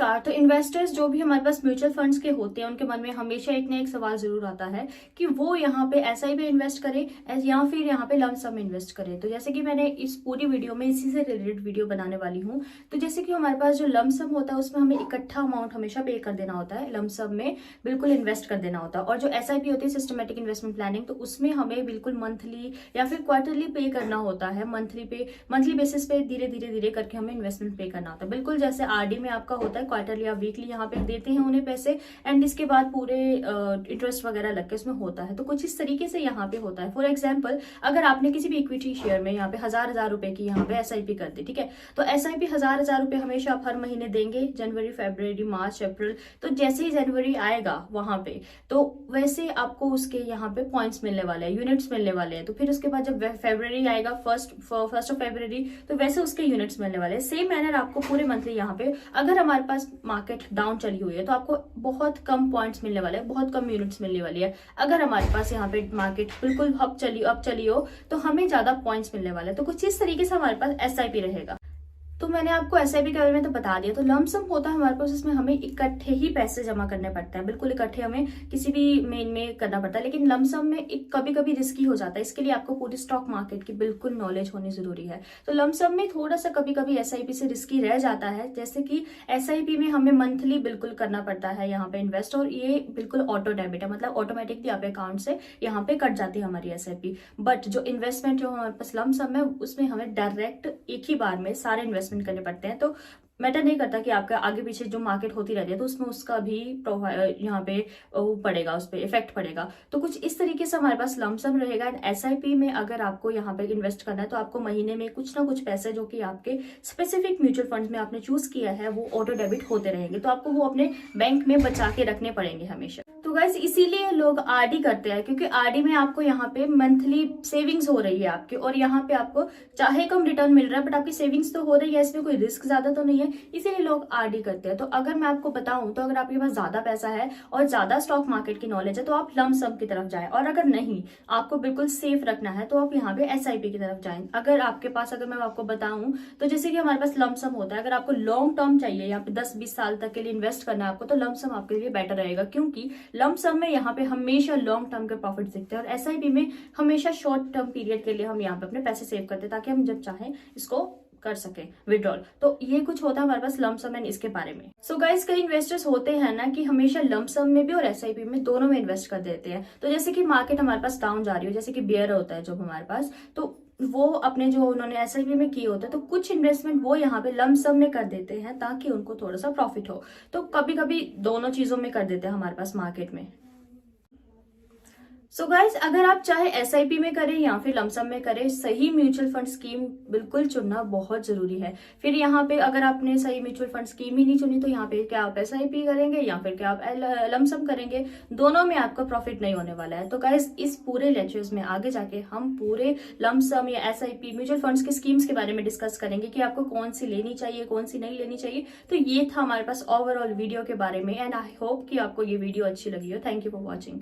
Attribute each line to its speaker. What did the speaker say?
Speaker 1: नमस्कार। तो इन्वेस्टर्स जो भी हमारे पास म्यूचुअल फंड्स के होते हैं उनके मन में हमेशा एक ना एक सवाल जरूर आता है कि वो यहाँ पे एसआईपी इन्वेस्ट करें या फिर यहाँ पे लम सम इन्वेस्ट करें। तो जैसे कि मैंने इस पूरी वीडियो में इसी से रिलेटेड वीडियो बनाने वाली हूँ। तो जैसे कि हमारे पास जो लम सम होता है उसमें हमें इकट्ठा अमाउंट हमेशा पे कर देना होता है, लम सम में बिल्कुल इन्वेस्ट कर देना होता है। और जो एसआईपी होती है सिस्टमेटिक इन्वेस्टमेंट प्लानिंग, तो उसमें हमें बिल्कुल मंथली या फिर क्वार्टरली पे करना होता है। मंथली बेसिस पे धीरे धीरे करके हमें इन्वेस्टमेंट पे करना होता है, बिल्कुल जैसे आरडी में आपका होता है क्वार्टरली या वीकली यहाँ पे देते हैं उन्हें पैसे, एंड इसके बाद पूरे इंटरेस्ट वगैरह लग के उसमें होता है। तो कुछ इस तरीके से यहाँ पे होता है। फॉर एग्जाम्पल, अगर आपने किसी भी इक्विटी शेयर में यहाँ पे हजार रुपए की यहाँ पे एसआईपी कर दी, ठीक है, तो एसआईपी हजार रुपए हमेशा आप हर महीने देंगे, जनवरी, फरवरी, मार्च, अप्रैल। तो जैसे ही जनवरी आएगा वहां पे, तो वैसे आपको उसके यहाँ पे पॉइंट्स मिलने वाले हैं, यूनिट्स मिलने वाले हैं। तो फिर उसके बाद जब फरवरी आएगा, फर्स्ट ऑफ फरवरी, तो वैसे उसके यूनिट्स मिलने वाले हैं। सेम मैनर आपको पूरे मंथली यहाँ पे, अगर हमारे पास मार्केट डाउन चली हुई है तो आपको बहुत कम पॉइंट्स मिलने वाले हैं, बहुत कम यूनिट्स मिलने वाली है। अगर हमारे पास यहाँ पे मार्केट बिल्कुल अप चली हो तो हमें ज्यादा पॉइंट्स मिलने वाले हैं। तो कुछ इस तरीके से हमारे पास एसआईपी रहेगा। तो मैंने आपको एसआईपी के बारे में तो बता दिया। तो लमसम होता है हमारे पास, इसमें हमें इकट्ठे ही पैसे जमा करने पड़ते हैं, बिल्कुल इकट्ठे हमें किसी भी मेन में करना पड़ता है। लेकिन लमसम में कभी कभी रिस्की हो जाता है, इसके लिए आपको पूरी स्टॉक मार्केट की बिल्कुल नॉलेज होनी जरूरी है। तो लमसम में थोड़ा सा कभी कभी एसआईपी से रिस्की रह जाता है। जैसे कि एसआईपी में हमें मंथली बिल्कुल करना पड़ता है यहाँ पे इन्वेस्ट, और ये बिल्कुल ऑटो डेबिट है, मतलब ऑटोमेटिकली आप अकाउंट से यहाँ पे कट जाती है हमारी एसआईपी। बट जो इन्वेस्टमेंट जो हमारे पास लमसम है उसमें हमें डायरेक्ट एक ही बार में सारे इन्वेस्टमेंट करने पड़ते हैं। तो मैटर नहीं करता कि आपका आगे पीछे जो मार्केट होती रहती है तो उसमें उसका भी यहाँ पे पड़ेगा, उस पर इफेक्ट पड़ेगा। तो कुछ इस तरीके से हमारे पास लमसम रहेगा। एंड एसआईपी में अगर आपको यहाँ पे इन्वेस्ट करना है तो आपको महीने में कुछ ना कुछ पैसे जो कि आपके स्पेसिफिक म्यूचुअल फंड में आपने चूज किया है वो ऑटो डेबिट होते रहेंगे। तो आपको वो अपने बैंक में बचा के रखने पड़ेंगे हमेशा। तो गाइस इसीलिए लोग आरडी करते हैं, क्योंकि आरडी में आपको यहाँ पे मंथली सेविंग्स हो रही है आपकी, और यहाँ पे आपको चाहे कम रिटर्न मिल रहा है बट आपकी सेविंग्स तो हो रही है, इसमें कोई रिस्क ज्यादा तो नहीं है, इसीलिए लोग आरडी करते हैं। तो अगर मैं आपको बताऊं तो अगर आपके पास ज्यादा पैसा है और ज्यादा स्टॉक मार्केट की नॉलेज है तो आप लम सम की तरफ जाए, और अगर नहीं, आपको बिल्कुल सेफ रखना है तो आप यहाँ पे एसआईपी की तरफ जाएं। अगर आपके पास, अगर मैं आपको बताऊं तो जैसे कि हमारे पास लम सम होता है, अगर आपको लॉन्ग टर्म चाहिए, यहाँ पे 10-20 साल तक के लिए इन्वेस्ट करना है आपको, तो लम सम आपके लिए बेटर रहेगा, क्योंकि लम सम में यहाँ पे हमेशा लॉन्ग टर्म के प्रॉफिट दिखते हैं, और एसआईपी में हमेशा शॉर्ट टर्म पीरियड के लिए हम यहाँ पे अपने पैसे सेव करते हैं ताकि हम जब चाहें इसको कर सके विड्रॉल। तो ये कुछ होता है हमारे पास लमसम एंड इसके बारे में। सो गाइस, कई इन्वेस्टर्स होते हैं ना कि हमेशा लमसम में भी और एसआईपी में दोनों में इन्वेस्ट कर देते हैं। तो जैसे कि मार्केट हमारे पास डाउन जा रही हो, जैसे कि बियर होता है जो हमारे पास, तो वो अपने जो उन्होंने एसआईपी में किए होते हैं तो कुछ इन्वेस्टमेंट वो यहाँ पे लमसम में कर देते हैं ताकि उनको थोड़ा सा प्रॉफिट हो। तो कभी कभी दोनों चीजों में कर देते हैं हमारे पास मार्केट में। सो गाइज, अगर आप चाहे एसआईपी में करें या फिर लमसम में करें, सही म्यूचुअल फंड स्कीम बिल्कुल चुनना बहुत जरूरी है। फिर यहाँ पे अगर आपने सही म्यूचुअल फंड स्कीम ही नहीं चुनी तो यहाँ पे क्या आप एसआईपी करेंगे या फिर क्या आप लमसम करेंगे, दोनों में आपका प्रॉफिट नहीं होने वाला है। तो गाइज, इस पूरे लेक्चर्स में आगे जाके हम पूरे लमसम या एसआईपी म्यूचुअल फंड्स के स्कीम्स के बारे में डिस्कस करेंगे कि आपको कौन सी लेनी चाहिए, कौन सी नहीं लेनी चाहिए। तो ये था हमारे पास ओवरऑल वीडियो के बारे में, एंड आई होप कि आपको ये वीडियो अच्छी लगी हो। Thank you for watching.